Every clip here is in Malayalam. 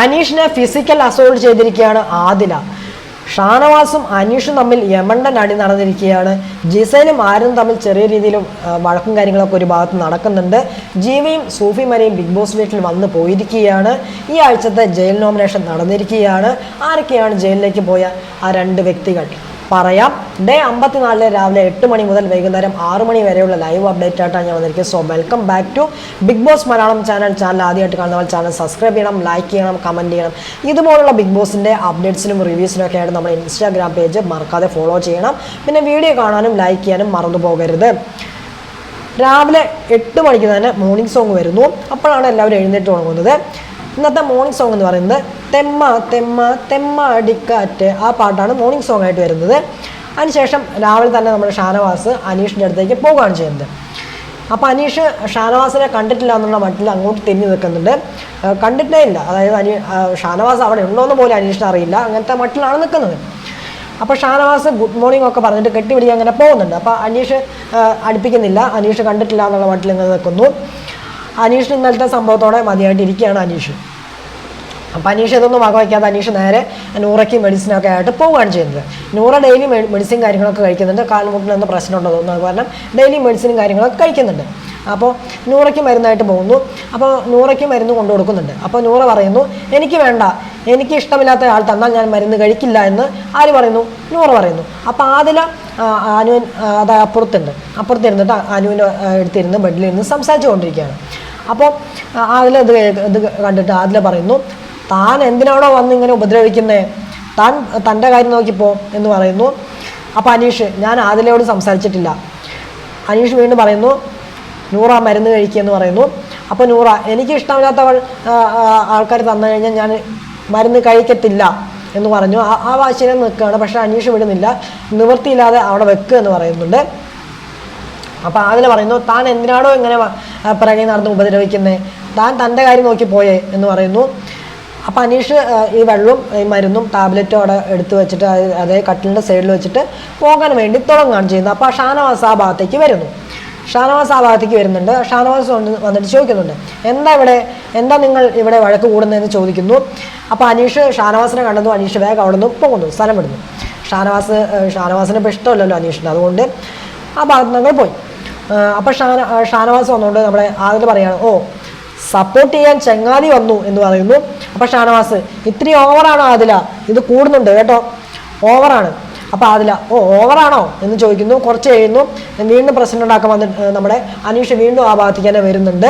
അനീഷിനെ ഫിസിക്കൽ അസോൾട്ട് ചെയ്തിരിക്കുകയാണ് ആദില. ഷാനവാസും അനീഷും തമ്മിൽ യമണ്ടൻ അടി നടന്നിരിക്കുകയാണ്. ജിസൈലും ആരും തമ്മിൽ ചെറിയ രീതിയിലും വഴക്കും കാര്യങ്ങളൊക്കെ ഒരു ഭാഗത്ത് നടക്കുന്നുണ്ട്. ജീവിയും സൂഫി മരിയും ബിഗ് ബോസ് വീട്ടിൽ വന്ന് പോയിരിക്കുകയാണ്. ഈ ആഴ്ചത്തെ ജയിൽ നോമിനേഷൻ നടന്നിരിക്കുകയാണ്. ആരൊക്കെയാണ് ജയിലിലേക്ക് പോയ ആ 2 വ്യക്തികൾ പറയാം. ഡേ 54 രാവിലെ 8 മണി മുതൽ വൈകുന്നേരം 6 മണി വരെയുള്ള ലൈവ് അപ്ഡേറ്റ് ആയിട്ടാണ് ഞാൻ വന്നിരിക്കുന്നത്. So welcome back to Bigg Boss Malayalam channel ആദ്യമായിട്ട് കാണുന്നവർ ചാനൽ സബ്സ്ക്രൈബ് ചെയ്യണം, ലൈക്ക് ചെയ്യണം, കമൻറ്റ് ചെയ്യണം. ഇതുപോലുള്ള ബിഗ് ബോസിൻ്റെ അപ്ഡേറ്റ്സിനും റിവ്യൂസിനും ഒക്കെ ആയിട്ട് നമ്മുടെ ഇൻസ്റ്റാഗ്രാം പേജ് മറക്കാതെ ഫോളോ ചെയ്യണം. പിന്നെ വീഡിയോ കാണാനും ലൈക്ക് ചെയ്യാനും മറന്നു പോകരുത്. രാവിലെ 8 മണിക്ക് തന്നെ മോർണിംഗ് സോങ് വരുന്നു. അപ്പോഴാണ് എല്ലാവരും എഴുന്നേറ്റ് തുടങ്ങുന്നത്. ഇന്നത്തെ മോർണിംഗ് സോങ് എന്ന് പറയുന്നത് തെമ്മ തെമ്മ തെമ്മ അടിക്കാറ്റ്, ആ പാട്ടാണ് മോർണിംഗ് സോങ് ആയിട്ട് വരുന്നത്. അതിനുശേഷം രാവിലെ തന്നെ നമ്മുടെ ഷാനവാസ് അനീഷിൻ്റെ അടുത്തേക്ക് പോവുകയാണ് ചെയ്യുന്നത്. അപ്പോൾ അനീഷ് ഷാനവാസിനെ കണ്ടിട്ടില്ല എന്നുള്ള മട്ടിൽ അങ്ങോട്ട് തിരിഞ്ഞു നിൽക്കുന്നുണ്ട്. കണ്ടിട്ടേ ഇല്ല, അതായത് ഷാനവാസ് അവിടെ ഉണ്ടോയെന്ന് പോലും അനീഷിന് അറിയില്ല, അങ്ങനത്തെ മട്ടിലാണ് നിൽക്കുന്നത്. അപ്പോൾ ഷാനവാസ് ഗുഡ് മോർണിംഗ് ഒക്കെ പറഞ്ഞിട്ട് കെട്ടിപിടിക്കാൻ അങ്ങനെ പോകുന്നുണ്ട്. അപ്പോൾ അനീഷ് അടുപ്പിക്കുന്നില്ല, അനീഷ് കണ്ടിട്ടില്ല എന്നുള്ള മട്ടിൽ ഇങ്ങനെ നിൽക്കുന്നു. അനീഷിന് ഇന്നലത്തെ സംഭവത്തോടെ മതിയായിട്ടിരിക്കുകയാണ് അനീഷ്. അപ്പോൾ അനീഷ് ഇതൊന്നും വകവയ്ക്കാതെ അനീഷ് നേരെ നൂറയ്ക്ക് മെഡിസിനൊക്കെ ആയിട്ട് പോവുകയാണ് ചെയ്യുന്നത്. നൂറ ഡെയിലി മെഡിസിൻ കാര്യങ്ങളൊക്കെ കഴിക്കുന്നുണ്ട്. കാൽമുട്ടിന് എന്ന പ്രശ്നമുണ്ടോ തോന്നുന്നത് കാരണം ഡെയിലി മെഡിസിനും കാര്യങ്ങളൊക്കെ കഴിക്കുന്നുണ്ട്. അപ്പോൾ നൂറയ്ക്ക് മരുന്നായിട്ട് പോകുന്നു. അപ്പോൾ നൂറയ്ക്ക് മരുന്ന് കൊണ്ടു കൊടുക്കുന്നുണ്ട്. അപ്പോൾ നൂറ പറയുന്നു എനിക്ക് വേണ്ട, എനിക്ക് ഇഷ്ടമില്ലാത്ത ആൾ തന്നാൽ ഞാൻ മരുന്ന് കഴിക്കില്ല എന്ന് ആര് പറയുന്നു? നൂറ പറയുന്നു. അപ്പോൾ ആദില അനുവൻ അത് അപ്പുറത്തിരുന്നിട്ട് അനുവിൻ്റെ അടുത്തിരുന്ന് ബെഡിലിരുന്ന് സംസാരിച്ചു കൊണ്ടിരിക്കുകയാണ്. അപ്പോൾ ആദില ഇത് കണ്ടിട്ട് ആദില പറയുന്നു താൻ എന്തിനാണോ വന്ന് ഇങ്ങനെ ഉപദ്രവിക്കുന്നത്, താൻ തൻ്റെ കാര്യം നോക്കിപ്പോ എന്ന് പറയുന്നു. അപ്പോൾ അനീഷ് ഞാൻ ആദിലയോട് സംസാരിച്ചിട്ടില്ല. അനീഷ് വീണ്ടും പറയുന്നു നൂറ മരുന്ന് കഴിക്കുകയെന്ന് പറയുന്നു. അപ്പോൾ നൂറ എനിക്ക് ഇഷ്ടമില്ലാത്തവൾ ആൾക്കാർ തന്നു കഴിഞ്ഞാൽ ഞാൻ മരുന്ന് കഴിക്കത്തില്ല എന്ന് പറഞ്ഞു. ആ വാശിയിൽ നിൽക്കുകയാണ്. പക്ഷേ അനീഷ് വിടുന്നില്ല, നിവൃത്തിയില്ലാതെ അവിടെ വെക്കുക എന്ന് പറയുന്നുണ്ട്. അപ്പോൾ ആദില പറയുന്നു താൻ എന്തിനാണോ ഇങ്ങനെ പിറകെ നടന്ന് ഉപദ്രവിക്കുന്നത്, താൻ തൻ്റെ കാര്യം നോക്കി പോയേ എന്ന് പറയുന്നു. അപ്പോൾ അനീഷ് ഈ വെള്ളവും ഈ മരുന്നും ടാബ്ലറ്റും അവിടെ എടുത്ത് വെച്ചിട്ട് അതേ കട്ടിലിൻ്റെ സൈഡിൽ വെച്ചിട്ട് പോകാൻ വേണ്ടി തുടങ്ങുകയാണ് ചെയ്യുന്നത്. അപ്പോൾ ഷാനവാസ് ആ ഭാഗത്തേക്ക് വരുന്നു. ഷാനവാസ് വരുന്നുണ്ട്. ഷാനവാസ് വന്നിട്ട് ചോദിക്കുന്നുണ്ട് എന്താ നിങ്ങൾ ഇവിടെ വഴക്ക് കൂടുന്നതെന്ന് ചോദിക്കുന്നു. അപ്പോൾ അനീഷ് ഷാനവാസിനെ കണ്ടതും അനീഷ് വേഗം അവിടെ നിന്ന് പോകുന്നു, സ്ഥലം വിടുന്നു. ഷാനവാസിന് ഇപ്പോൾ ഇഷ്ടമല്ലല്ലോ അനീഷിന്, അതുകൊണ്ട് ആ ഭാഗത്ത് ഞങ്ങൾ പോയി. അപ്പോൾ ഷാനവാസ് വന്നുകൊണ്ട് നമ്മുടെ ആദില പറയാണ് ഓ സപ്പോർട്ട് ചെയ്യാൻ ചങ്ങാതി വന്നു എന്ന് പറയുന്നു. അപ്പോൾ ഷാനവാസ് ഇത്തിരി ഓവറാണോ ആദില, ഇത് കൂടുന്നുണ്ട് കേട്ടോ, ഓവറാണ്. അപ്പോൾ ആദില ഓ ഓവറാണോ എന്ന് ചോദിക്കുന്നു. കുറച്ച് കഴിയുന്നു, വീണ്ടും പ്രശ്നം ഉണ്ടാക്കാൻ വന്നിട്ട് നമ്മുടെ അനീഷ് വീണ്ടും ആ ഭാഗത്തേക്ക് തന്നെ വരുന്നുണ്ട്.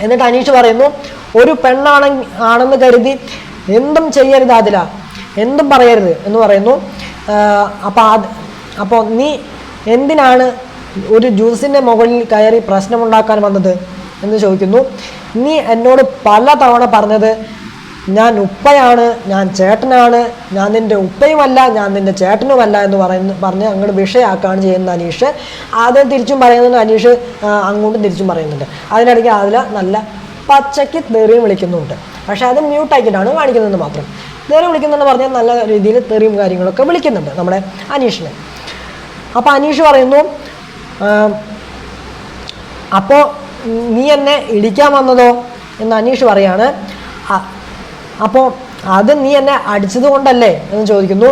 എന്നിട്ട് അനീഷ് പറയുന്നു ഒരു പെണ്ണാണെന്ന് കരുതി എന്തും ചെയ്യരുത് ആദില, എന്തും പറയരുത് എന്ന് പറയുന്നു. അപ്പോൾ നീ എന്തിനാണ് ഒരു ജ്യൂസിൻ്റെ മുകളിൽ കയറി പ്രശ്നമുണ്ടാക്കാൻ വന്നത് എന്ന് ചോദിക്കുന്നു. നീ എന്നോട് പല തവണ പറഞ്ഞത് ഞാൻ ഉപ്പയാണ്, ഞാൻ ചേട്ടനാണ്, ഞാൻ നിൻ്റെ ഉപ്പയുമല്ല, ഞാൻ നിൻ്റെ ചേട്ടനുമല്ല എന്ന് പറഞ്ഞ് അങ്ങോട്ട് വിഷയമാക്കുകയാണ് ചെയ്യുന്നത് അനീഷ്. ആദ്യം തിരിച്ചും പറയുന്നുണ്ട്, അനീഷ് അങ്ങോട്ടും തിരിച്ചും പറയുന്നുണ്ട്. അതിനിടയ്ക്ക് അതിൽ നല്ല പച്ചയ്ക്ക് തെറിയും വിളിക്കുന്നുണ്ട്. പക്ഷേ അത് മ്യൂട്ടാക്കിയിട്ടാണ് കാണിക്കുന്നത് മാത്രം. തെറി വിളിക്കുന്നെന്ന് പറഞ്ഞാൽ നല്ല രീതിയിൽ തെറിയും കാര്യങ്ങളൊക്കെ വിളിക്കുന്നുണ്ട് നമ്മുടെ അനീഷിനെ. അപ്പോൾ അനീഷ് പറയുന്നു അപ്പോൾ നീ എന്നെ ഇടിക്കാൻ വന്നതോ എന്ന് അനീഷ് പറയാണ്. അപ്പോൾ അത് നീ എന്നെ അടിച്ചത് കൊണ്ടല്ലേ എന്ന് ചോദിക്കുന്നു.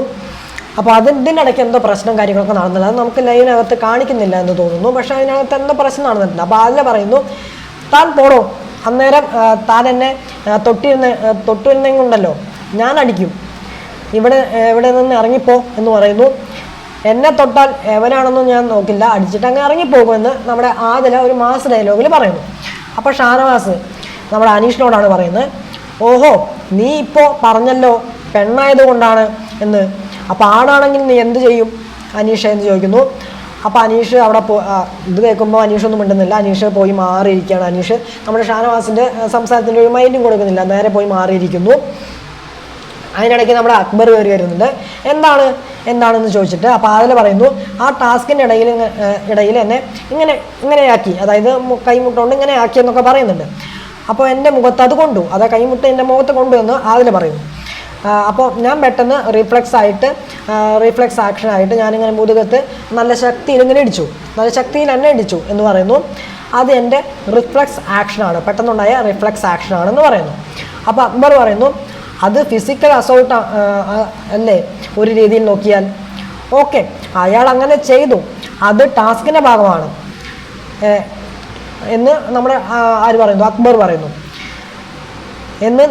അപ്പോൾ അതിൻ്റെ ഇടയ്ക്ക് എന്തോ പ്രശ്നം കാര്യങ്ങളൊക്കെ നടന്നില്ല, അത് നമുക്ക് ലൈനകത്ത് കാണിക്കുന്നില്ല എന്ന് തോന്നുന്നു. പക്ഷേ അതിനകത്ത് എന്തോ പ്രശ്നം നടന്നിട്ടുണ്ട്. അപ്പോൾ അതിൽ പറയുന്നു താൻ പോടോ, അന്നേരം താൻ എന്നെ തൊട്ടിരുന്നെങ്കിലുണ്ടല്ലോ ഞാൻ അടിക്കും, ഇവിടെ നിന്ന് ഇറങ്ങിപ്പോ എന്ന് പറയുന്നു. എന്നെ തൊട്ടാൽ എവനാണെന്നും ഞാൻ നോക്കില്ല, അടിച്ചിട്ട് അങ്ങ് ഇറങ്ങിപ്പോകുമെന്ന് നമ്മുടെ ആദില ഒരു മാസ് ഡയലോഗിൽ പറയുന്നു. അപ്പോൾ ഷാനവാസ് നമ്മുടെ അനീഷിനോടാണ് പറയുന്നത് ഓഹോ നീ ഇപ്പോൾ പറഞ്ഞല്ലോ പെണ്ണായത് കൊണ്ടാണ് എന്ന്, അപ്പോൾ ആണാണെങ്കിൽ നീ എന്ത് ചെയ്യും അനീഷ എന്ന് ചോദിക്കുന്നു. അപ്പോൾ അനീഷ് അവിടെ ഇത് കേൾക്കുമ്പോൾ അനീഷൊന്നും മിണ്ടുന്നില്ല. അനീഷ് പോയി മാറിയിരിക്കുകയാണ്. അനീഷ് നമ്മുടെ ഷാനവാസിൻ്റെ സംസാരത്തിൻ്റെ ഒരു മൈൻഡും കൊടുക്കുന്നില്ല, നേരെ പോയി മാറിയിരിക്കുന്നു. അതിനിടയ്ക്ക് നമ്മുടെ അക്ബർ കയറി വരുന്നുണ്ട്. എന്താണെന്ന് ചോദിച്ചിട്ട്. അപ്പോൾ അതിൽ പറയുന്നു ആ ടാസ്കിൻ്റെ ഇടയിൽ എന്നെ ഇങ്ങനെയാക്കി, അതായത് കൈമുട്ടുകൊണ്ട് ഇങ്ങനെ ആക്കി എന്നൊക്കെ പറയുന്നുണ്ട്. അപ്പോൾ എൻ്റെ മുഖത്ത് അത് കൊണ്ടു, അതാ കൈമുട്ട് എൻ്റെ മുഖത്ത് കൊണ്ടു എന്ന് അതിൽ പറയുന്നു. അപ്പോൾ ഞാൻ പെട്ടെന്ന് റീഫ്ലെക്സ് ആക്ഷനായിട്ട് ഞാനിങ്ങനെ മുതുകത്ത് നല്ല ശക്തിയിൽ ഇങ്ങനെ ഇടിച്ചു, നല്ല ശക്തിയിൽ എന്നെ ഇടിച്ചു എന്ന് പറയുന്നു. അത് എൻ്റെ റിഫ്ലെക്സ് ആക്ഷനാണ്, പെട്ടെന്നുണ്ടായ റിഫ്ലെക്സ് ആക്ഷനാണെന്ന് പറയുന്നു. അപ്പോൾ അക്ബർ പറയുന്നു അത് ഫിസിക്കൽ അസോൾട്ട് അല്ലേ ഒരു രീതിയിൽ നോക്കിയാൽ. ഓക്കെ, അയാൾ അങ്ങനെ ചെയ്തു, അത് ടാസ്കിൻ്റെ ഭാഗമാണ് എന്ന് നമ്മുടെ ആര് പറയുന്നു, അക്ബർ പറയുന്നു. എന്ന്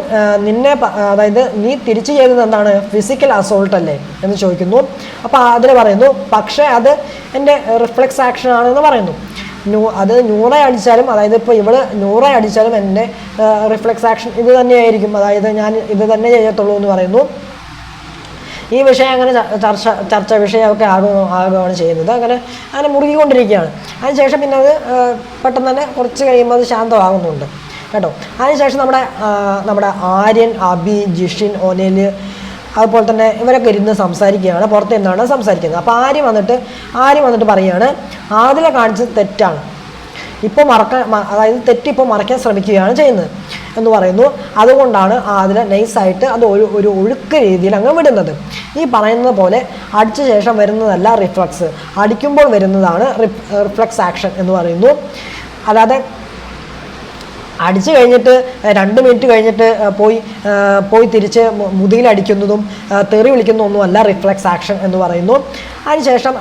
നിന്നെ അതായത് നീ തിരിച്ചു ചെയ്തത് എന്താണ്, ഫിസിക്കൽ അസോൾട്ട് അല്ലേ എന്ന് ചോദിക്കുന്നു. അപ്പോൾ അതിൽ പറയുന്നു പക്ഷേ അത് എൻ്റെ റിഫ്ലെക്സ് ആക്ഷൻ ആണെന്ന് പറയുന്നു. അത് 100 അടിച്ചാലും, അതായത് ഇപ്പോൾ ഇവിടെ 100 അടിച്ചാലും എൻ്റെ റിഫ്ലെക്സ് ആക്ഷൻ ഇത് തന്നെയായിരിക്കും, അതായത് ഞാൻ ഇത് തന്നെ ചെയ്യത്തുള്ളൂ എന്ന് പറയുന്നു. ഈ വിഷയം അങ്ങനെ ചർച്ച വിഷയമൊക്കെ ആകുകയാണ് ചെയ്യുന്നത്. അങ്ങനെ മുറുകിക്കൊണ്ടിരിക്കുകയാണ്. അതിനുശേഷം പിന്നെ അത് പെട്ടെന്ന് തന്നെ കുറച്ച് കഴിയുമ്പോൾ അത് ശാന്തമാകുന്നുണ്ട് കേട്ടോ. അതിനുശേഷം നമ്മുടെ ആര്യൻ, അബി, ജിഷിൻ, ഒനിൽ അതുപോലെ തന്നെ ഇവരൊക്കെ ഇരുന്ന് സംസാരിക്കുകയാണ്, പുറത്ത് നിന്നാണ് സംസാരിക്കുന്നത്. അപ്പോൾ ആര്യം വന്നിട്ട് പറയുകയാണ് ആദില കാണിച്ചത് തെറ്റാണ്, ഇപ്പോൾ അതായത് തെറ്റിപ്പോൾ മറയ്ക്കാൻ ശ്രമിക്കുകയാണ് ചെയ്യുന്നത് എന്ന് പറയുന്നു. അതുകൊണ്ടാണ് ആദില നൈസായിട്ട് അത് ഒരു ഒഴുക്ക് രീതിയിൽ അങ്ങ് വിടുന്നത്. ഈ പറയുന്നത് പോലെ അടിച്ച ശേഷം വരുന്നതല്ല റിഫ്ലക്സ്, അടിക്കുമ്പോൾ വരുന്നതാണ് റിഫ്ലക്സ് ആക്ഷൻ എന്ന് പറയുന്നു. അല്ലാതെ അടിച്ചു കഴിഞ്ഞിട്ട് 2 മിനിറ്റ് കഴിഞ്ഞിട്ട് പോയി തിരിച്ച് മുതുകിലടിക്കുന്നതും തെറി വിളിക്കുന്നതൊന്നുമല്ല റിഫ്ലെക്സ് ആക്ഷൻ എന്ന് പറയുന്നു. അതിനുശേഷം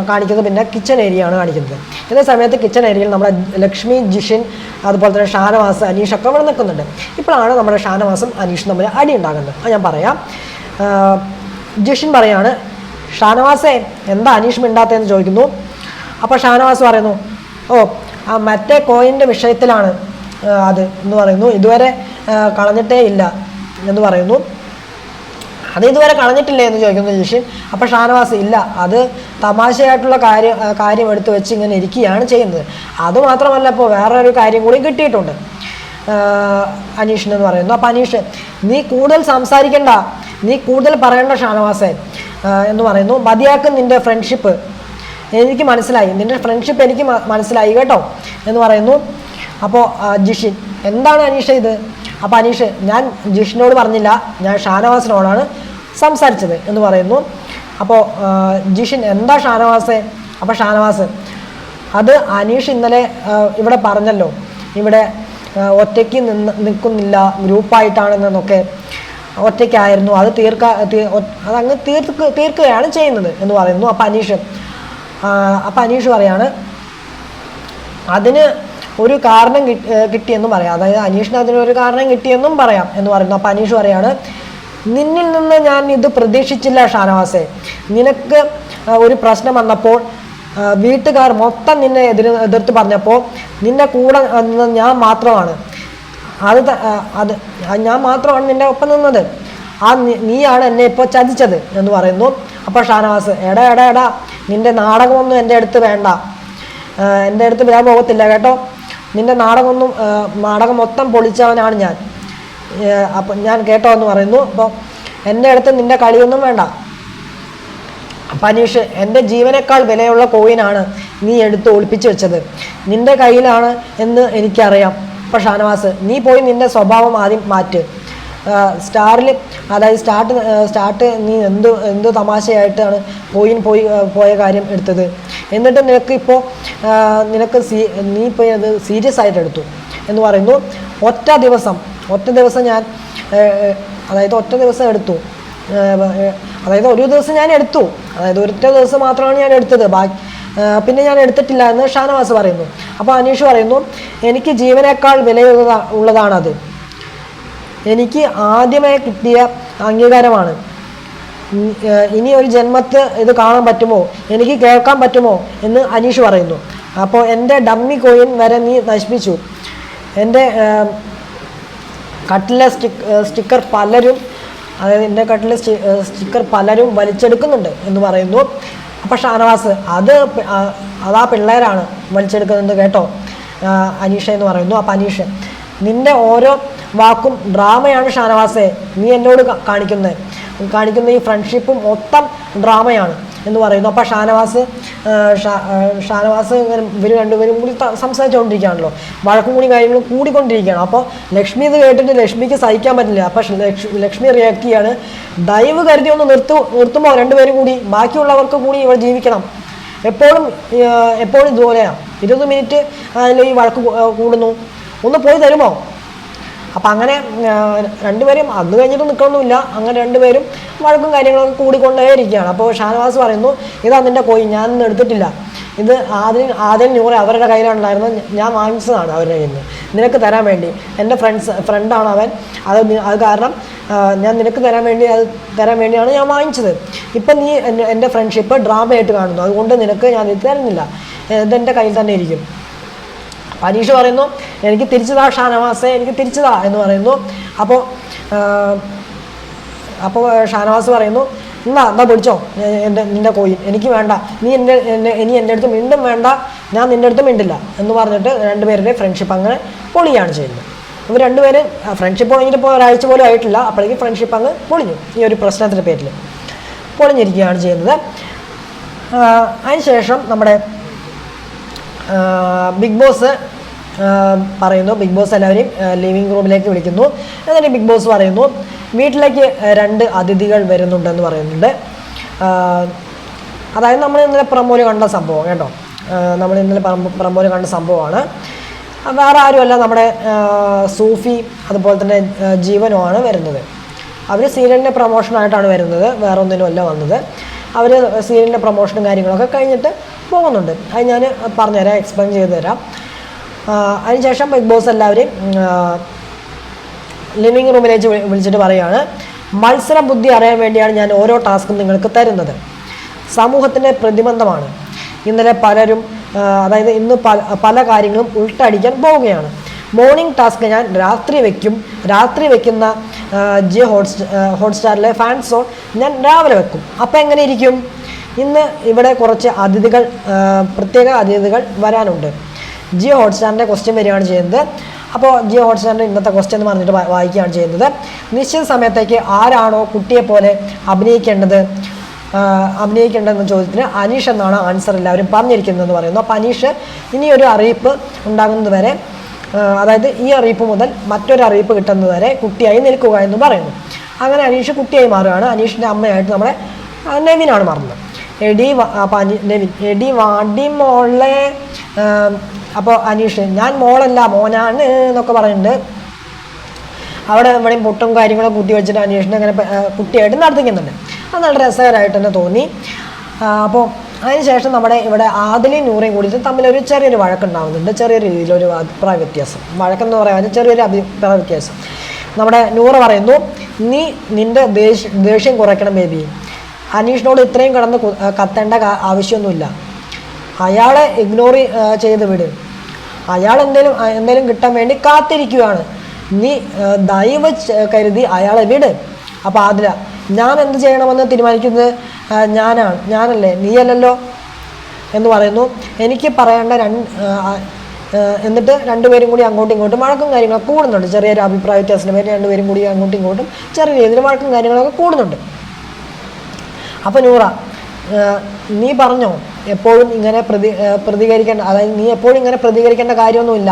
കാണിക്കുന്നത് പിന്നെ കിച്ചൺ ഏരിയ ആണ് കാണിക്കുന്നത്. ഇതേ സമയത്ത് കിച്ചൺ ഏരിയയിൽ നമ്മുടെ ലക്ഷ്മി, ജിഷിൻ അതുപോലെ തന്നെ ഷാനവാസ്, അനീഷൊക്കെ ഇവിടെ നിൽക്കുന്നുണ്ട്. ഇപ്പോഴാണ് നമ്മുടെ ഷാനവാസും അനീഷും തമ്മിൽ അടി ഉണ്ടാകുന്നത്. അത് ഞാൻ പറയാം. ജിഷിൻ പറയാണ് ഷാനവാസേ എന്താ അനീഷ് മിണ്ടാത്തതെന്ന് ചോദിക്കുന്നു. അപ്പോൾ ഷാനവാസ് പറയുന്നു മറ്റേ കോയിൻ്റെ വിഷയത്തിലാണ് അത് എന്ന് പറയുന്നു, ഇതുവരെ കളഞ്ഞിട്ടേ ഇല്ല എന്ന് പറയുന്നു. അത് ഇതുവരെ കളഞ്ഞിട്ടില്ലേ എന്ന് ചോദിക്കുന്നു ജിഷിൻ. അപ്പോൾ ഷാനവാസ് ഇല്ല, അത് തമാശയായിട്ടുള്ള കാര്യം എടുത്ത് വെച്ച് ഇങ്ങനെ ഇരിക്കുകയാണ് ചെയ്യുന്നത്. അതുമാത്രമല്ല ഇപ്പോൾ വേറൊരു കാര്യം കൂടി കിട്ടിയിട്ടുണ്ട് അനീഷിനെന്ന് പറയുന്നു. അപ്പോൾ അനീഷ് നീ കൂടുതൽ സംസാരിക്കണ്ട, നീ കൂടുതൽ പറയണ്ട ഷാനവാസേ എന്ന് പറയുന്നു. മതിയാക്കും നിൻ്റെ ഫ്രണ്ട്ഷിപ്പ്, എനിക്ക് മനസ്സിലായി, നിൻ്റെ ഫ്രണ്ട്ഷിപ്പ് എനിക്ക് മനസ്സിലായി കേട്ടോ എന്ന് പറയുന്നു. അപ്പോൾ ജിഷിൻ എന്താണ് അനീഷ് ഇത്? അപ്പോൾ അനീഷ് ഞാൻ ജിഷിനോട് പറഞ്ഞില്ല, ഞാൻ ഷാനവാസിനോടാണ് സംസാരിച്ചത് എന്ന് പറയുന്നു. അപ്പോൾ ജിഷിൻ എന്താ ഷാനവാസേ? അപ്പോൾ ഷാനവാസ് അത് അനീഷ് ഇന്നലെ ഇവിടെ പറഞ്ഞല്ലോ, ഇവിടെ ഒറ്റയ്ക്ക് നിൽക്കുന്നില്ല, ഗ്രൂപ്പായിട്ടാണെന്നൊക്കെ, ഒറ്റയ്ക്കായിരുന്നു, അത് അതങ്ങ് തീർക്കുകയാണ് ചെയ്യുന്നത് എന്ന് പറയുന്നു. അപ്പോൾ അനീഷ് പറയാണ് അതിന് ഒരു കാരണം കിട്ടിയെന്നും പറയാം, അതായത് അനീഷിന് അതിനൊരു കാരണം കിട്ടിയെന്നും പറയാം എന്ന് പറയുന്നു. അപ്പോൾ അനീഷ് പറയാണ് നിന്നിൽ നിന്ന് ഞാൻ ഇത് പ്രതീക്ഷിച്ചില്ല ഷാനവാസേ, നിനക്ക് ഒരു പ്രശ്നം വന്നപ്പോൾ വീട്ടുകാർ മൊത്തം നിന്നെ എതിർത്ത് പറഞ്ഞപ്പോൾ നിന്റെ കൂടെ ഞാൻ മാത്രമാണ്, ഞാൻ മാത്രമാണ് നിന്റെ ഒപ്പം നിന്നത്, നീയാണ് എന്നെ ഇപ്പോൾ ചതിച്ചത് എന്ന് പറയുന്നു. അപ്പോൾ ഷാനവാസ് എടാ നിന്റെ നാടകമൊന്നും എൻ്റെ അടുത്ത് വേണ്ട, എൻ്റെ അടുത്ത് വരാൻ പോകത്തില്ല കേട്ടോ, നിന്റെ നാടകം മൊത്തം പൊളിച്ചവനാണ് ഞാൻ, അപ്പം ഞാൻ കേട്ടോ എന്ന് പറയുന്നു. അപ്പോൾ എൻ്റെ അടുത്ത് നിന്റെ കളിയൊന്നും വേണ്ട. അപ്പം അനീഷ് എൻ്റെ ജീവനേക്കാൾ വിലയുള്ള കോയിനാണ് നീ എടുത്ത് ഒളിപ്പിച്ച് വെച്ചത്, നിന്റെ കയ്യിലാണ് എന്ന് എനിക്കറിയാം. അപ്പം ഷാനവാസ് നീ പോയി നിന്റെ സ്വഭാവം ആദ്യം മാറ്റ്, സ്റ്റാർട്ട് നീ എന്ത് തമാശയായിട്ടാണ് പോയ കാര്യം എടുത്തത്, എന്നിട്ട് നീ ഇപ്പോൾ അത് സീരിയസ് ആയിട്ട് എടുത്തു എന്ന് പറയുന്നു. ഒറ്റ ദിവസം ഞാൻ ഒറ്റ ദിവസം എടുത്തു, ഒരു ദിവസം ഞാൻ എടുത്തു, ഒറ്റ ദിവസം മാത്രമാണ് ഞാൻ എടുത്തത്, പിന്നെ ഞാൻ എടുത്തിട്ടില്ല എന്ന് ഷാനവാസ് പറയുന്നു. അപ്പോൾ അനീഷ് പറയുന്നു എനിക്ക് ജീവനേക്കാൾ വിലയുള്ളതാണത്, എനിക്ക് ആദ്യമായി കിട്ടിയ അംഗീകാരമാണ്, ഇനി ഒരു ജന്മത്ത് ഇത് കാണാൻ പറ്റുമോ, എനിക്ക് കേൾക്കാൻ പറ്റുമോ എന്ന് അനീഷ് പറയുന്നു. അപ്പോൾ എൻ്റെ ഡമ്മി കോയിൻ വരെ നീ നശിപ്പിച്ചു, എൻ്റെ കട്ടിലെ സ്റ്റിക്കർ പലരും എൻ്റെ കട്ടിലെ സ്റ്റിക്കർ പലരും വലിച്ചെടുക്കുന്നുണ്ട് എന്ന് പറയുന്നു. അപ്പോൾ ഷാനവാസ് അതാ പിള്ളേരാണ് വലിച്ചെടുക്കുന്നത് കേട്ടോ അനീഷ എന്ന് പറയുന്നു. അപ്പോൾ അനീഷ് നിൻ്റെ ഓരോ വാക്കും ഡ്രാമയാണ് ഷാനവാസേ, നീ എന്നോട് കാണിക്കുന്ന ഈ ഫ്രണ്ട്ഷിപ്പും മൊത്തം ഡ്രാമയാണ് എന്ന് പറയുന്നു. അപ്പോൾ ഷാനവാസ് ഇങ്ങനെ ഇവർ രണ്ടുപേരും കൂടി സംസാരിച്ചുകൊണ്ടിരിക്കുകയാണല്ലോ, വഴക്കും കൂടി കാര്യങ്ങളും കൂടിക്കൊണ്ടിരിക്കുകയാണ്. അപ്പോൾ ലക്ഷ്മി ഇത് കേട്ടിട്ട് ലക്ഷ്മിക്ക് സഹിക്കാൻ പറ്റില്ല. അപ്പോൾ ലക്ഷ്മി റിയാക്ട് ചെയ്യാണ്, ദയവ് കരുതി ഒന്ന് നിർത്തുമ്പോൾ രണ്ടുപേരും കൂടി, ബാക്കിയുള്ളവർക്ക് കൂടി ഇവർ ജീവിക്കണം, എപ്പോഴും ഇതുപോലെയാണ്, 20 മിനിറ്റ് അതിൽ ഈ വഴക്ക് കൂടുന്നു, ഒന്ന് പോയി തരുമോ അപ്പം അങ്ങനെ രണ്ടുപേരും അത് കഴിഞ്ഞിട്ട് നിൽക്കണമെന്നില്ല, അങ്ങനെ രണ്ടുപേരും വഴക്കും കാര്യങ്ങളൊക്കെ കൂടിക്കൊണ്ടേ ഇരിക്കുകയാണ്. അപ്പോൾ ഷാനവാസ് പറയുന്നു, ഇതാ നിൻ്റെ കോയിൻ, ഞാനൊന്നും എടുത്തിട്ടില്ല, ഇത് ആദ്യം നൂറ് അവരുടെ കയ്യിലുണ്ടായിരുന്നു, ഞാൻ വാങ്ങിച്ചതാണ് അവരുടെ കയ്യിൽ നിന്ന് നിനക്ക് തരാൻ വേണ്ടി. എൻ്റെ ഫ്രണ്ടാണ് അവൻ, അത് കാരണം ഞാൻ നിനക്ക് തരാൻ വേണ്ടിയാണ് ഞാൻ വാങ്ങിച്ചത്. ഇപ്പം നീ എൻ്റെ ഫ്രണ്ട്ഷിപ്പ് ഡ്രാമയായിട്ട് കാണുന്നു, അതുകൊണ്ട് നിനക്ക് ഞാൻ ഇത് തരുന്നില്ല, ഇതെൻ്റെ കയ്യിൽ തന്നെ ഇരിക്കും. അനീഷ് പറയുന്നു, എനിക്ക് തിരിച്ചതാ ഷാനവാസെ, എനിക്ക് തിരിച്ചതാ എന്ന് പറയുന്നു. അപ്പോൾ ഷാനവാസ് പറയുന്നു, എന്താ പിടിച്ചോ നിൻ്റെ കോയിൻ, എനിക്ക് വേണ്ട, നീ ഇനി എൻ്റെ അടുത്ത് മിണ്ടും വേണ്ട, ഞാൻ നിൻ്റെ അടുത്ത് മിണ്ടില്ല എന്ന് പറഞ്ഞിട്ട് രണ്ടുപേരുടെ ഫ്രണ്ട്ഷിപ്പ് അങ്ങനെ പൊളിയാണ് ചെയ്യുന്നത്. ഇവർ രണ്ടുപേരും ഫ്രണ്ട്ഷിപ്പ് തുടങ്ങിയിട്ട് ഇപ്പോൾ ഒരാഴ്ച പോലും ആയിട്ടില്ല, അപ്പോഴേക്കും ഫ്രണ്ട്ഷിപ്പ് അങ്ങ് പൊളിഞ്ഞു, ഈ ഒരു പ്രശ്നത്തിൻ്റെ പേരിൽ പൊളിഞ്ഞിരിക്കുകയാണ് ചെയ്യുന്നത്. അതിനുശേഷം നമ്മുടെ ബിഗ് ബോസ് പറയുന്നു, ബിഗ് ബോസ് എല്ലാവരെയും ലിവിങ് റൂമിലേക്ക് വിളിക്കുന്നു. എന്നിട്ട് ബിഗ് ബോസ് പറയുന്നു, വീട്ടിലേക്ക് 2 അതിഥികൾ വരുന്നുണ്ടെന്ന് പറയുന്നുണ്ട്. അതായത് നമ്മൾ ഇന്നലെ പ്രമോല് കണ്ട സംഭവം കേട്ടോ, നമ്മൾ ഇന്നലെ പ്രമോല് കണ്ട സംഭവമാണ്. വേറെ ആരുമല്ല, നമ്മുടെ സൂഫി അതുപോലെ തന്നെ ജീവനുമാണ് വരുന്നത്. അവർ സീരിയലിൻ്റെ പ്രൊമോഷനായിട്ടാണ് വരുന്നത്, വേറെ ഒന്നിനുമല്ല വന്നത്. അവർ സീരിയലിൻ്റെ പ്രൊമോഷനും കാര്യങ്ങളൊക്കെ കഴിഞ്ഞിട്ട് പോകുന്നുണ്ട്. അത് ഞാൻ പറഞ്ഞുതരാം, എക്സ്പ്ലെയിൻ ചെയ്തു തരാം. അതിനുശേഷം ബിഗ് ബോസ് എല്ലാവരെയും ലിവിങ് റൂമിലേക്ക് വിളിച്ചിട്ട് പറയുകയാണ്, മത്സര ബുദ്ധി അറിയാൻ വേണ്ടിയാണ് ഞാൻ ഓരോ ടാസ്കും നിങ്ങൾക്ക് തരുന്നത്. സമൂഹത്തിൻ്റെ പ്രതിബന്ധമാണ്. ഇന്നലെ പലരും അതായത് ഇന്ന് പല കാര്യങ്ങളും ഉൾട്ടടിക്കാൻ പോവുകയാണ്. മോർണിംഗ് ടാസ്ക് ഞാൻ രാത്രി വെക്കുന്ന ജിയോ ഹോട്ട്സ്റ്റാറിലെ ഫാൻസ് സോൺ ഞാൻ രാവിലെ വെക്കും. അപ്പോൾ എങ്ങനെ ഇരിക്കും? ഇന്ന് ഇവിടെ കുറച്ച് പ്രത്യേക അതിഥികൾ വരാനുണ്ട്. ജിയോ ഹോട്ട്സ്റ്റാറിൻ്റെ ക്വസ്റ്റ്യൻ വരികയാണ് ചെയ്യുന്നത്. അപ്പോൾ ജിയോ ഹോട്ട്സ്റ്റാറിൻ്റെ ഇന്നത്തെ ക്വസ്റ്റ്യൻ എന്ന് പറഞ്ഞിട്ട് വായിക്കുകയാണ് ചെയ്യുന്നത്. നിശ്ചിത സമയത്തേക്ക് ആരാണോ കുട്ടിയെ പോലെ അഭിനയിക്കേണ്ടതെന്ന ചോദ്യത്തിന് അനീഷ് എന്നാണ് ആൻസർ എല്ലാവരും പറഞ്ഞിരിക്കുന്നതെന്ന് പറയുന്നു. അപ്പോൾ അനീഷ് ഇനിയൊരു അറിയിപ്പ് ഉണ്ടാകുന്നത് വരെ, അതായത് ഈ അറിയിപ്പ് മുതൽ മറ്റൊരു അറിയിപ്പ് കിട്ടുന്നത് വരെ കുട്ടിയായി നിൽക്കുക എന്ന് പറയുന്നു. അങ്ങനെ അനീഷ് കുട്ടിയായി മാറുകയാണ്. അനീഷിൻ്റെ അമ്മയായിട്ട് നമ്മുടെ നെവിനാണ് മാറുന്നത്. നെവിൻ എടി വാടി മോളെ. അപ്പോൾ അനീഷ് ഞാൻ മോളല്ല മോനാണ് എന്നൊക്കെ പറയുന്നുണ്ട്. അവിടെ ഇവിടെയും പൊട്ടും കാര്യങ്ങളൊക്കെ കുത്തി വെച്ചിട്ട് അനീഷിനെ അങ്ങനെ കുട്ടിയായിട്ട് നടത്തിക്കുന്നുണ്ട്. അത് നല്ല രസകരമായിട്ട് തന്നെ തോന്നി. അപ്പോൾ അതിനുശേഷം നമ്മുടെ ഇവിടെ ആദിലയും നൂറയും കൂടിയിട്ട് തമ്മിലൊരു ചെറിയൊരു വഴക്കുണ്ടാകുന്നുണ്ട്. ചെറിയ രീതിയിലൊരു അഭിപ്രായ വ്യത്യാസം, വഴക്കെന്ന് പറയാൻ ചെറിയൊരു അഭിപ്രായ വ്യത്യാസം. നമ്മുടെ നൂറ് പറയുന്നു, നീ നിൻ്റെ ദേഷ്യം കുറയ്ക്കണം ബേബി, അനീഷിനോട് ഇത്രയും കിടന്ന് കത്തേണ്ട ആവശ്യമൊന്നുമില്ല, അയാളെ ഇഗ്നോർ ചെയ്ത് വിട്, അയാൾ എന്തേലും കിട്ടാൻ വേണ്ടി കാത്തിരിക്കുകയാണ്, നീ ദയവ് കരുതി അയാളെ വിട്. അപ്പോൾ ആദില, ഞാൻ എന്ത് ചെയ്യണമെന്ന് തീരുമാനിക്കുന്നത് ഞാനല്ലേ, നീയല്ലല്ലോ എന്ന് പറയുന്നു. എനിക്ക് പറയേണ്ട എന്നിട്ട് രണ്ടുപേരും കൂടി അങ്ങോട്ടും ഇങ്ങോട്ടും വഴക്കും കാര്യങ്ങളൊക്കെ കൂടുന്നുണ്ട്. ചെറിയൊരു അഭിപ്രായ വ്യത്യാസത്തിന് പേര് രണ്ടുപേരും കൂടി അങ്ങോട്ടും ഇങ്ങോട്ടും ചെറിയ രീതിയിൽ വഴക്കും കാര്യങ്ങളൊക്കെ കൂടുന്നുണ്ട്. അപ്പോൾ നൂറ, നീ പറഞ്ഞോ എപ്പോഴും ഇങ്ങനെ പ്രതികരിക്കേണ്ട, അതായത് നീ എപ്പോഴും ഇങ്ങനെ പ്രതികരിക്കേണ്ട കാര്യമൊന്നുമില്ല,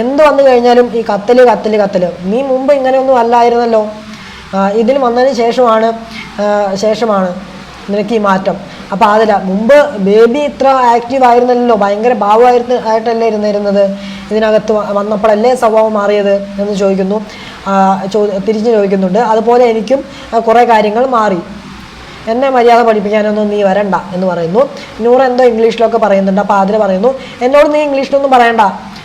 എന്ത് വന്നു കഴിഞ്ഞാലും ഈ കത്തല് നീ മുമ്പ് ഇങ്ങനെയൊന്നും അല്ലായിരുന്നല്ലോ, ഇതിൽ വന്നതിന് ശേഷമാണ് നിനക്ക് ഈ മാറ്റം. അപ്പോൾ അതില്ല, മുമ്പ് ബേബി ഇത്ര ആക്റ്റീവ് ആയിരുന്നല്ലോ, ഭയങ്കര ഭാവമായിട്ടല്ലേ ഇരുന്നിരുന്നത്, ഇതിനകത്ത് വന്നപ്പോഴല്ലേ സ്വഭാവം മാറിയത് എന്ന് തിരിച്ച് ചോദിക്കുന്നുണ്ട്. അതുപോലെ എനിക്കും കുറേ കാര്യങ്ങൾ മാറി, എന്നെ മര്യാദ പഠിപ്പിക്കാനൊന്നും നീ വരണ്ട എന്ന് പറയുന്നു. നൂറ് എന്തോ ഇംഗ്ലീഷിലൊക്കെ പറയുന്നുണ്ട്. അപ്പോൾ ആതിര പറയുന്നു, എന്നോട് നീ ഇംഗ്ലീഷിലൊന്നും പറയണ്ട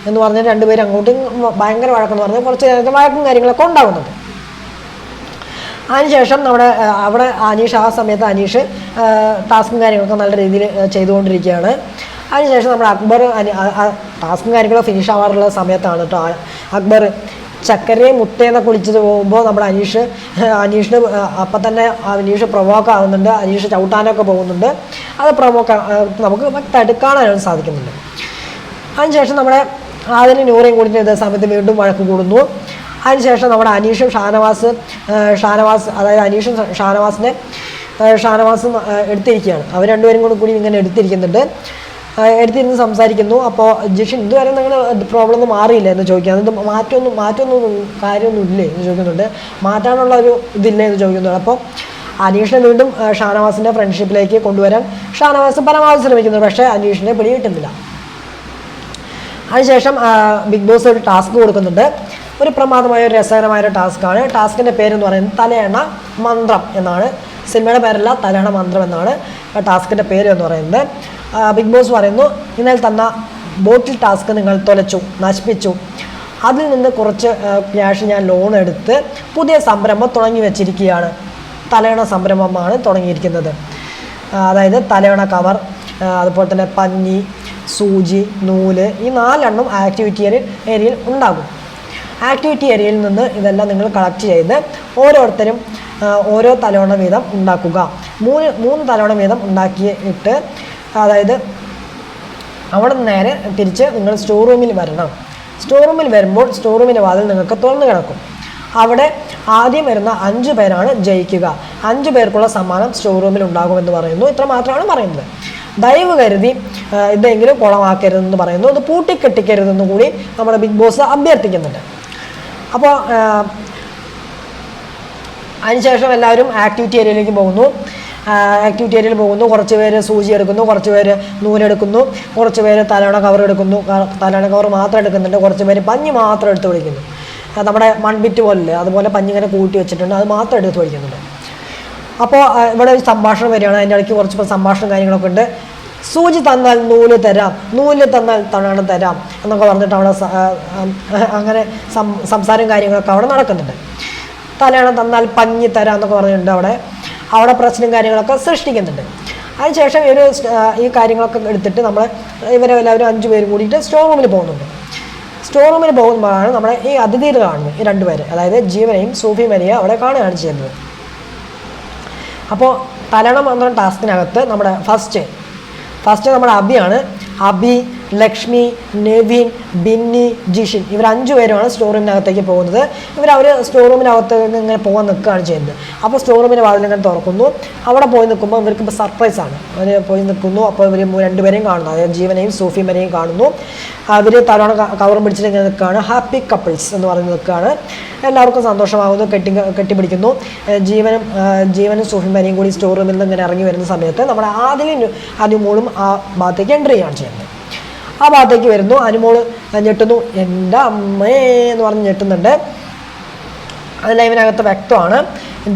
എന്ന് പറഞ്ഞിട്ട് രണ്ടുപേരും അങ്ങോട്ടും ഭയങ്കര വഴക്കെന്ന് പറഞ്ഞ് കുറച്ച് നേരത്തെ വഴക്കും കാര്യങ്ങളൊക്കെ ഉണ്ടാകുന്നുണ്ട്. അതിനുശേഷം അവിടെ ആ സമയത്ത് അനീഷ് ടാസ്കും കാര്യങ്ങളൊക്കെ നല്ല രീതിയിൽ ചെയ്തുകൊണ്ടിരിക്കുകയാണ്. അതിനുശേഷം നമ്മുടെ അക്ബർ ടാസ്കും കാര്യങ്ങളൊക്കെ ഫിനിഷ് ആവാറുള്ള സമയത്താണ് കേട്ടോ അക്ബർ ചക്കരയെ മുട്ടയെന്നൊക്കെ വിളിച്ചത് പോകുമ്പോൾ നമ്മുടെ അനീഷിന് അപ്പം തന്നെ അനീഷ് പ്രൊവോക്ക് ആവുന്നുണ്ട്. അനീഷ് ചവിട്ടാനൊക്കെ പോകുന്നുണ്ട്. അത് നമുക്ക് വ്യക്തമായിട്ട് കാണാനാണ് സാധിക്കുന്നുണ്ട്. അതിനുശേഷം നമ്മുടെ ആദ്യം നൂറയും കൂടിയിട്ട് ഇതേ സമയത്ത് വീണ്ടും വഴക്ക് കൂടുന്നു. അതിനുശേഷം നമ്മുടെ അനീഷും ഷാനവാസ് അതായത് അനീഷും ഷാനവാസും എടുത്തിരിക്കുകയാണ്. അവർ രണ്ടുപേരും കൂടി ഇങ്ങനെ എടുത്തിരിക്കുന്നുണ്ട്. എടുത്തിരുന്ന് സംസാരിക്കുന്നു. അപ്പോൾ ജിഷിൻ ഇതുവരെ നിങ്ങളുടെ പ്രോബ്ലം ഒന്നും മാറിയില്ല എന്ന് ചോദിക്കുക. അത് മാറ്റമൊന്നും കാര്യമൊന്നും ഇല്ലേ എന്ന് ചോദിക്കുന്നുണ്ട്. മാറ്റാനുള്ള ഒരു ഇതില്ലേ എന്ന് ചോദിക്കുന്നുണ്ട്. അപ്പോൾ അനീഷിനെ വീണ്ടും ഷാനവാസിൻ്റെ ഫ്രണ്ട്ഷിപ്പിലേക്ക് കൊണ്ടുവരാൻ ഷാനവാസ് പരമാവധി ശ്രമിക്കുന്നു. പക്ഷേ അനീഷിനെ പിടി കിട്ടുന്നില്ല. അതിനുശേഷം ബിഗ് ബോസ് ഒരു ടാസ്ക് കൊടുക്കുന്നുണ്ട്. ഒരു പ്രമാദമായ ഒരു രസകരമായ ഒരു ടാസ്ക്കാണ്. ടാസ്കിൻ്റെ പേരെന്ന് പറയുന്നത് തലയണ മന്ത്രം എന്നാണ്. സിനിമയുടെ പേരല്ല, തലയണ മന്ത്രം എന്നാണ് ടാസ്കിൻ്റെ പേര് എന്ന് പറയുന്നത്. ബിഗ് ബോസ് പറയുന്നു, ഇന്നലെ തന്ന ബോട്ടിൽ ടാസ്ക് നിങ്ങൾ തുലച്ചു, നശിപ്പിച്ചു. അതിൽ നിന്ന് കുറച്ച് ക്യാഷ് ഞാൻ ലോൺ എടുത്ത് പുതിയ സംരംഭം തുടങ്ങി വെച്ചിരിക്കുകയാണ്. തലയണ സംരംഭമാണ് തുടങ്ങിയിരിക്കുന്നത്. അതായത് തലയണ കവർ, അതുപോലെ തന്നെ പഞ്ഞി, സൂചി, നൂല്, ഈ 4 ആക്ടിവിറ്റി ഏരിയയിൽ ഉണ്ടാകും. ആക്ടിവിറ്റി ഏരിയയിൽ നിന്ന് ഇതെല്ലാം നിങ്ങൾ കളക്ട് ചെയ്ത് ഓരോരുത്തരും ഓരോ തലവണ വീതം ഉണ്ടാക്കുക. 3 തലവണ വീതം ഉണ്ടാക്കിയിട്ട്, അതായത് അവിടെ നിന്ന് നേരെ തിരിച്ച് നിങ്ങൾ സ്റ്റോർ റൂമിൽ വരണം. സ്റ്റോർ റൂമിൽ വരുമ്പോൾ സ്റ്റോർ റൂമിൻ്റെ വാതിൽ നിങ്ങൾക്ക് തുറന്നു കിടക്കും. അവിടെ ആദ്യം വരുന്ന 5 പേരാണ് ജയിക്കുക. 5 പേർക്കുള്ള സമ്മാനം സ്റ്റോർ റൂമിൽ ഉണ്ടാകുമെന്ന് പറയുന്നു. ഇത്ര മാത്രമാണ് പറയുന്നത്. ദയവ് കരുതി ഇതെങ്കിലും കുളമാക്കരുതെന്ന് പറയുന്നു. ഇത് പൂട്ടിക്കെട്ടിക്കരുതെന്ന് കൂടി നമ്മുടെ ബിഗ് ബോസ് അഭ്യർത്ഥിക്കുന്നുണ്ട്. അപ്പോൾ അതിനുശേഷം എല്ലാവരും ആക്ടിവിറ്റി ഏരിയയിലേക്ക് പോകുന്നു. ആക്ടിവിറ്റി ഏരിയയിൽ പോകുന്നു. കുറച്ച് പേര് സൂചി എടുക്കുന്നു, കുറച്ച് പേര് നൂലെടുക്കുന്നു, കുറച്ച് പേര് തലയണ കവർ എടുക്കുന്നു. തലയണ കവർ മാത്രം എടുക്കുന്നുണ്ട്. കുറച്ച് പേര് പഞ്ഞി മാത്രം എടുത്ത് പിടിക്കുന്നു. നമ്മുടെ മൺബിറ്റ് പോലല്ലേ, അതുപോലെ പഞ്ഞി ഇങ്ങനെ കൂട്ടി വെച്ചിട്ടുണ്ട്, അത് മാത്രം എടുത്ത് പിടിക്കുന്നുണ്ട്. അപ്പോൾ ഇവിടെ ഒരു സംഭാഷണം വരികയാണ്. അതിൻ്റെ ഇടയ്ക്ക് കുറച്ച് സംഭാഷണം കാര്യങ്ങളൊക്കെ ഉണ്ട്. സൂചി തന്നാൽ നൂല് തരാം, നൂല് തന്നാൽ തലയണ തരാം എന്നൊക്കെ പറഞ്ഞിട്ട് അവിടെ അങ്ങനെ സംസാരം കാര്യങ്ങളൊക്കെ അവിടെ നടക്കുന്നുണ്ട്. തലയണ തന്നാൽ പഞ്ഞി തരാം എന്നൊക്കെ പറഞ്ഞിട്ടുണ്ട്. അവിടെ പ്രശ്നം കാര്യങ്ങളൊക്കെ സൃഷ്ടിക്കുന്നുണ്ട്. അതിനുശേഷം ഈ കാര്യങ്ങളൊക്കെ എടുത്തിട്ട് ഇവരെല്ലാവരും 5 പേരും കൂടിയിട്ട് സ്റ്റോർ റൂമിൽ പോകുന്നുണ്ട്. സ്റ്റോർ റൂമിൽ പോകുമ്പോഴാണ് നമ്മുടെ ഈ അതിഥിയിൽ കാണുന്നത്, ഈ 2 പേര്, അതായത് ജീവനെയും സൂഫി മരിയും അവിടെ കാണുകയാണ് ചെയ്യുന്നത്. അപ്പോൾ തലയണ മന്ത്രം ടാസ്കിനകത്ത് നമ്മുടെ ഫസ്റ്റ് നമ്മുടെ അബിയാണ്. അബി, ലക്ഷ്മി, നെവിൻ, ബിന്നി, ജിഷിൻ, ഇവർ 5 പേരുമാണ് സ്റ്റോർ റൂമിനകത്തേക്ക് പോകുന്നത്. അവർ സ്റ്റോർ റൂമിനകത്ത് ഇങ്ങനെ പോകാൻ നിൽക്കുകയാണ് ചെയ്യുന്നത്. അപ്പോൾ സ്റ്റോർ റൂമിൻ്റെ വാതിലിങ്ങനെ തുറക്കുന്നു. അവിടെ പോയി നിൽക്കുമ്പോൾ ഇവർക്ക് സർപ്രൈസാണ്. അവർ പോയി നിൽക്കുന്നു. അപ്പോൾ ഇവർ 2 പേരെയും കാണുന്നു, അതായത് ജീവനെയും സൂഫി മരിയും കാണുന്നു. അവർ തലവണ കവറും പിടിച്ചിട്ട് ഇങ്ങനെ നിൽക്കുകയാണ്. ഹാപ്പി കപ്പിൾസ് എന്ന് പറഞ്ഞ് നിൽക്കുകയാണ്. എല്ലാവർക്കും സന്തോഷമാകുന്നു, കെട്ടിപ്പിടിക്കുന്നു. ജീവനും സൂഫി മരിയും കൂടി സ്റ്റോർ റൂമിൽ നിന്ന് ഇങ്ങനെ ഇറങ്ങി വരുന്ന സമയത്ത് നമ്മുടെ അനുമോളും ആ ഭാഗത്തേക്ക് എൻ്റർ ചെയ്യുകയാണ് ചെയ്യുന്നത്. ആ ഭാഗത്തേക്ക് വരുന്നു. അനുമോള് ഞെട്ടുന്നു. എൻ്റെ അമ്മേ എന്ന് പറഞ്ഞ് ഞെട്ടുന്നുണ്ട്. അത് ലൈവിനകത്ത് വ്യക്തമാണ്.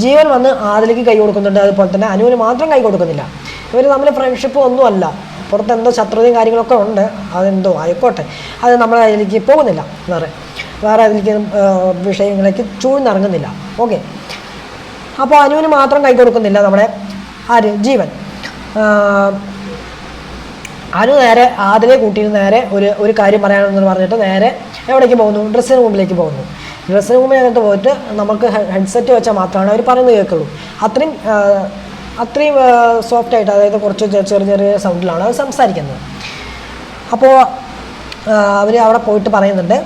ജീവൻ വന്ന് ആദിലേക്ക് കൈ കൊടുക്കുന്നുണ്ട്. അതുപോലെ തന്നെ അനുവിന് മാത്രം കൈ കൊടുക്കുന്നില്ല. ഇവർ തമ്മിൽ ഫ്രണ്ട്ഷിപ്പ് ഒന്നുമല്ല, പുറത്ത് എന്തോ ശത്രുതയും കാര്യങ്ങളൊക്കെ ഉണ്ട്. അതെന്തോ ആയിക്കോട്ടെ, അത് നമ്മൾ അതിലേക്ക് പോകുന്നില്ല. വേറെ അതിലേക്ക് വിഷയങ്ങളിലേക്ക് ചൂഴ്ന്നിറങ്ങുന്നില്ല. ഓക്കെ. അപ്പോൾ അനുവിന് മാത്രം കൈ കൊടുക്കുന്നില്ല നമ്മുടെ ജീവൻ. അനു നേരെ ആദിലെ കൂട്ടിയിട്ട് നേരെ ഒരു കാര്യം പറയാനെന്ന് പറഞ്ഞിട്ട് നേരെ എവിടേക്ക് പോകുന്നു? ഡ്രസ്സിന് റൂമിലേക്ക് പോകുന്നു. ഡ്രസ്സിന് റൂമിനകത്ത് പോയിട്ട് നമുക്ക് ഹെഡ്സെറ്റ് വെച്ചാൽ മാത്രമാണ് അവർ പറയുന്നത് കേൾക്കുള്ളൂ. അത്രയും സോഫ്റ്റായിട്ട്, അതായത് കുറച്ച് ചെറിയ സൗണ്ടിലാണ് അവർ സംസാരിക്കുന്നത്. അപ്പോൾ അവർ അവിടെ പോയിട്ട് പറയുന്നുണ്ട്,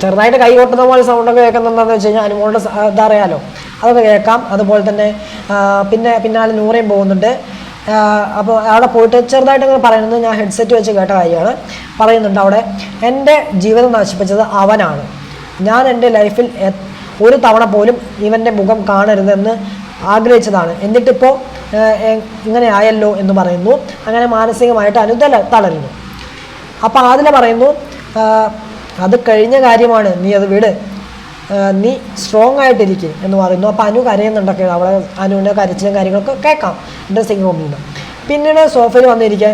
ചെറുതായിട്ട് കൈ കൊട്ടുന്ന പോലെ സൗണ്ടൊക്കെ കേൾക്കുന്നുണ്ടെന്ന് വെച്ച് കഴിഞ്ഞാൽ അനുമോളുടെ ഇതറിയാലോ, അതൊക്കെ കേൾക്കാം. അതുപോലെ തന്നെ പിന്നാലെ നൂറേയും പോകുന്നുണ്ട്. അപ്പോൾ അവിടെ പോയിട്ട് ചെറുതായിട്ട് ഇങ്ങനെ പറയുന്നത് ഞാൻ ഹെഡ്സെറ്റ് വെച്ച് കേട്ട കാര്യമാണ്. പറയുന്നുണ്ട് അവിടെ, എൻ്റെ ജീവിതം നശിപ്പിച്ചത് അവനാണ്. ഞാൻ എൻ്റെ ലൈഫിൽ ഒരു തവണ പോലും ഇവൻ്റെ മുഖം കാണരുതെന്ന് ആഗ്രഹിച്ചതാണ്. എന്നിട്ടിപ്പോൾ ഇങ്ങനെ ആയല്ലോ എന്ന് പറയുന്നു. അങ്ങനെ മാനസികമായിട്ട് തളരുന്നു. അപ്പോൾ അതിൽ പറയുന്നു, അത് കഴിഞ്ഞ കാര്യമാണ്, നീ അത് വിട്, നീ സ്ട്രോങ് ആയിട്ടിരിക്കും എന്ന് പറയുന്നു. അപ്പോൾ അനു കരയുന്നുണ്ടൊക്കെ. അവിടെ അനുവിൻ്റെ കരച്ചിലും കാര്യങ്ങളൊക്കെ കേൾക്കാം ഡ്രസ്സിങ് റൂമിൽ നിന്ന്. പിന്നീട് സോഫയിൽ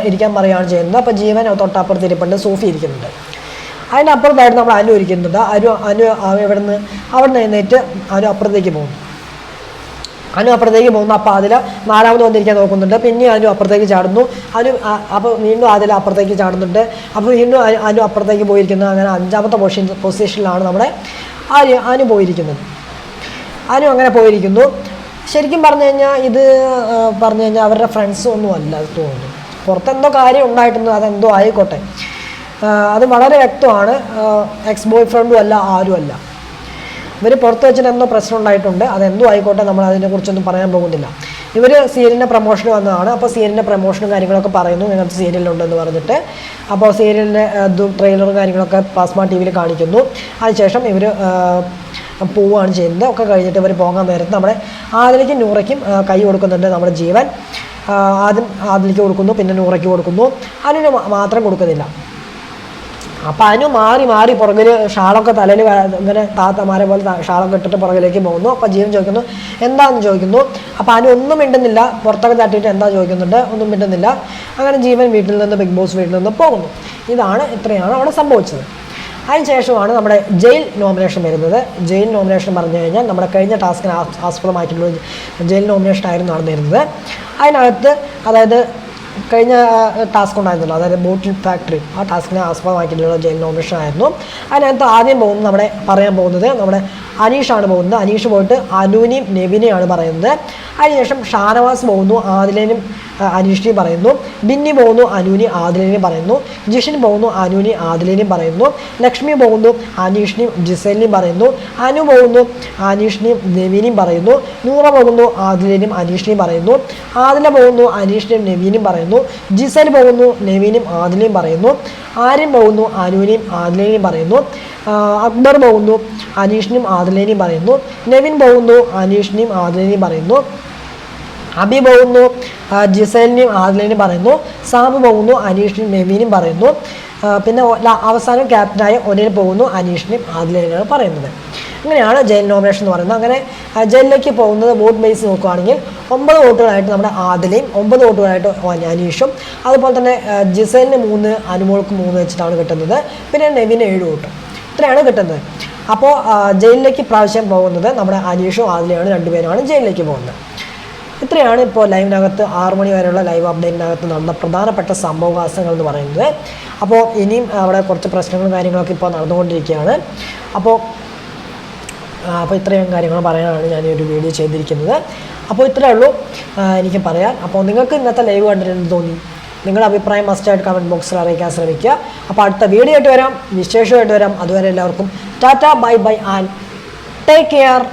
ഇരിക്കാൻ പറയുകയാണ് ചെയ്യുന്നത്. അപ്പോൾ ജീവൻ തൊട്ടപ്പുറത്ത് ഇരിപ്പുണ്ട്, സോഫി ഇരിക്കുന്നുണ്ട്. അതിനപ്പുറത്തായിട്ട് നമ്മൾ അനു ഇരിക്കുന്നുണ്ട്. അനു അവിടെ നിന്ന് എഴുന്നേറ്റ് അനു അപ്പുറത്തേക്ക് പോകുന്നു. അപ്പോൾ അതിൽ 4ാമത് വന്നിരിക്കാൻ നോക്കുന്നുണ്ട്. പിന്നെ അനു അപ്പുറത്തേക്ക് ചാടുന്നു. അപ്പോൾ വീണ്ടും അതിൽ അപ്പുറത്തേക്ക് ചാടുന്നുണ്ട്. അപ്പോൾ വീണ്ടും അനു അപ്പുറത്തേക്ക് പോയിരിക്കുന്നു. അങ്ങനെ 5ാമത്തെ പൊസിഷനിലാണ് നമ്മുടെ അനു പോയിരിക്കുന്നത്. അനു അങ്ങനെ പോയിരിക്കുന്നു. ശരിക്കും പറഞ്ഞു കഴിഞ്ഞാൽ അവരുടെ ഫ്രണ്ട്സ് ഒന്നും അല്ല തോന്നുന്നു. പുറത്തെന്തോ കാര്യം ഉണ്ടായിട്ടുണ്ട്, അതെന്തോ ആയിക്കോട്ടെ. അത് വളരെ വ്യക്തമാണ്. എക്സ് ബോയ് ഫ്രണ്ടും അല്ല, ആരുമല്ല. ഇവർ പുറത്ത് വെച്ചിട്ട് എന്തോ പ്രശ്നം ഉണ്ടായിട്ടുണ്ട്, അതെന്തോ ആയിക്കോട്ടെ, നമ്മൾ അതിനെക്കുറിച്ചൊന്നും പറയാൻ പോകുന്നില്ല. ഇവർ സീരിയലിൻ്റെ പ്രൊമോഷൻ വന്നതാണ്. അപ്പോൾ സീരിയലിൻ്റെ പ്രൊമോഷനും കാര്യങ്ങളൊക്കെ പറയുന്നു, ഇങ്ങനത്തെ സീരിയലുണ്ടെന്ന് പറഞ്ഞിട്ട്. അപ്പോൾ സീരിയലിൻ്റെ ട്രെയിലറും കാര്യങ്ങളൊക്കെ പ്ലാസ്മ ടി വിയിൽ കാണിക്കുന്നു. അതിനുശേഷം ഇവർ പോവുകയാണ് ചെയ്യുന്നത്. ഒക്കെ കഴിഞ്ഞിട്ട് ഇവർ പോകാൻ നേരത്ത് നമ്മുടെ ആദിലേക്കും നൂറയ്ക്കും കൈ കൊടുക്കുന്നുണ്ട് നമ്മുടെ ജീവൻ. ആദ്യം ആദിലേക്ക് കൊടുക്കുന്നു, പിന്നെ നൂറയ്ക്ക് കൊടുക്കുന്നു. അനുവിന് മാത്രം കൊടുക്കുന്നില്ല. അപ്പം അനു മാറി മാറി പുറകിൽ ഷാളൊക്കെ തലയിൽ ഇങ്ങനെ താത്തമാരെ പോലെ ഷാളൊക്കെ ഇട്ടിട്ട് പുറകിലേക്ക് പോകുന്നു. അപ്പം ജീവൻ ചോദിക്കുന്നു എന്താണെന്ന് ചോദിക്കുന്നു. അപ്പം അനു ഒന്നും മിണ്ടുന്നില്ല, പുറത്തൊക്കെ തട്ടിയിട്ട് എന്താ ചോദിക്കുന്നുണ്ട്, ഒന്നും മിണ്ടുന്നില്ല. അങ്ങനെ ജീവൻ വീട്ടിൽ നിന്ന് ബിഗ് ബോസ് വീട്ടിൽ നിന്ന് പോകുന്നു. ഇത്രയാണ് അവിടെ സംഭവിച്ചത്. അതിനുശേഷമാണ് നമ്മുടെ ജയിൽ നോമിനേഷൻ വരുന്നത്. ജയിൽ നോമിനേഷൻ പറഞ്ഞു കഴിഞ്ഞാൽ നമ്മുടെ കഴിഞ്ഞ ടാസ്കിന് ആസ്പദമായിട്ടുള്ള ജയിൽ നോമിനേഷൻ ആയിരുന്നു നടന്നിരുന്നത്. അതിനകത്ത് അതായത് കഴിഞ്ഞ ടാസ്ക് ഉണ്ടായിരുന്നല്ലോ, അതായത് ബോട്ടിൽ ഫാക്ടറി, ആ ടാസ്കിനെ ആസ്പദമാക്കിയിട്ടുള്ള ജയിൽ നോമിനേഷൻ ആയിരുന്നു. അതിനകത്ത് ആദ്യം പറയാൻ പോകുന്നത് നമ്മുടെ അനീഷാണ് പോകുന്നത്. അനീഷ് പോയിട്ട് അനുവിനെയും നെവിനെയാണ് പറയുന്നത്. അതിനുശേഷം ഷാനവാസ് പോകുന്നു, ആദിലിനെയും അനീഷിനെയും പറയുന്നു. ബിന്നി പോകുന്നു, അനുവിനെയും ആദിലിനെയും പറയുന്നു. ജിഷിൻ പോകുന്നു, അനുവിനെയും ആദിലിനെയും പറയുന്നു. ലക്ഷ്മി പോകുന്നു, അനീഷിനെയും ജിസേലിനെയും പറയുന്നു. അനു പോകുന്നു, അനീഷിനെയും നെവിനെയും പറയുന്നു. നൂറ പോകുന്നു, ആദിലിനെയും അനീഷിനെയും പറയുന്നു. ആദില പോകുന്നു, അനീഷിനെയും നെവിനെയും പറയുന്നു. ജിസേൽ പോകുന്നു, നെവിനെയും ആദിലിനെയും പറയുന്നു. ആര്യൻ പോകുന്നു, അനുവിനെയും ആദിലിനെയും പറയുന്നു. അക്ബർ പോകുന്നു, അനീഷിനെയും ആദിലിനെയും പറയുന്നു. നെവിൻ പോകുന്നു, അനീഷിനെയും ആദിലിനെയും പറയുന്നു. അബി പോകുന്നു, ജിസേലിനെയും ആദിലിനെയും പറയുന്നു. സാബ് പോകുന്നു, അനീഷിനെയും നെവിനെയും പറയുന്നു. പിന്നെ അവസാനം ക്യാപ്റ്റനായ ഒനിൽ പോകുന്നു, അനീഷിനെയും ആദിലിനെയാണ് പറയുന്നത്. അങ്ങനെയാണ് ജയിൽ നോമിനേഷൻ എന്ന് പറയുന്നത്. അങ്ങനെ ജയിലിലേക്ക് പോകുന്നത് വോട്ട് ബേസ് നോക്കുകയാണെങ്കിൽ 9 വോട്ടുകളായിട്ട് നമ്മുടെ ആദിലയും 9 വോട്ടുകളായിട്ട് അനീഷും, അതുപോലെ തന്നെ ജിസേലിന് 3, അനുമോൾക്ക് 3 വെച്ചിട്ടാണ് കിട്ടുന്നത്. പിന്നെ നെവിന് 7 വോട്ട്, ഇത്രയാണ് കിട്ടുന്നത്. അപ്പോൾ ജയിലിലേക്ക് പ്രാവശ്യം പോകുന്നത് നമ്മുടെ അനീഷും ആദിലയാണ്, 2 പേരുമാണ് ജയിലിലേക്ക് പോകുന്നത്. ഇത്രയാണ് ഇപ്പോൾ ലൈവിനകത്ത് 6 മണി വരെയുള്ള ലൈവ് അപ്ഡേറ്റിനകത്ത് നടന്ന പ്രധാനപ്പെട്ട സംഭവവികാസങ്ങൾ എന്ന് പറയുന്നത്. അപ്പോൾ ഇനിയും അവിടെ കുറച്ച് പ്രശ്നങ്ങളും കാര്യങ്ങളൊക്കെ ഇപ്പോൾ നടന്നുകൊണ്ടിരിക്കുകയാണ്. അപ്പോൾ ഇത്രയും കാര്യങ്ങൾ പറയാനാണ് ഞാൻ ഈ ഒരു വീഡിയോ ചെയ്തിരിക്കുന്നത്. അപ്പോൾ ഇത്രയേ ഉള്ളൂ എനിക്ക് പറയാൻ. അപ്പോൾ നിങ്ങൾക്ക് ഇന്നത്തെ ലൈവ് കണ്ടിട്ട് എന്ത് തോന്നി? നിങ്ങളുടെ അഭിപ്രായം മസ്റ്റായിട്ട് കമൻറ്റ് ബോക്സിൽ അറിയിക്കാൻ ശ്രമിക്കുക. അപ്പോൾ അടുത്ത വീഡിയോ ആയിട്ട് വരാം, വിശേഷമായിട്ട് വരാം. അതുവരെ എല്ലാവർക്കും Tata, bye bye and take care.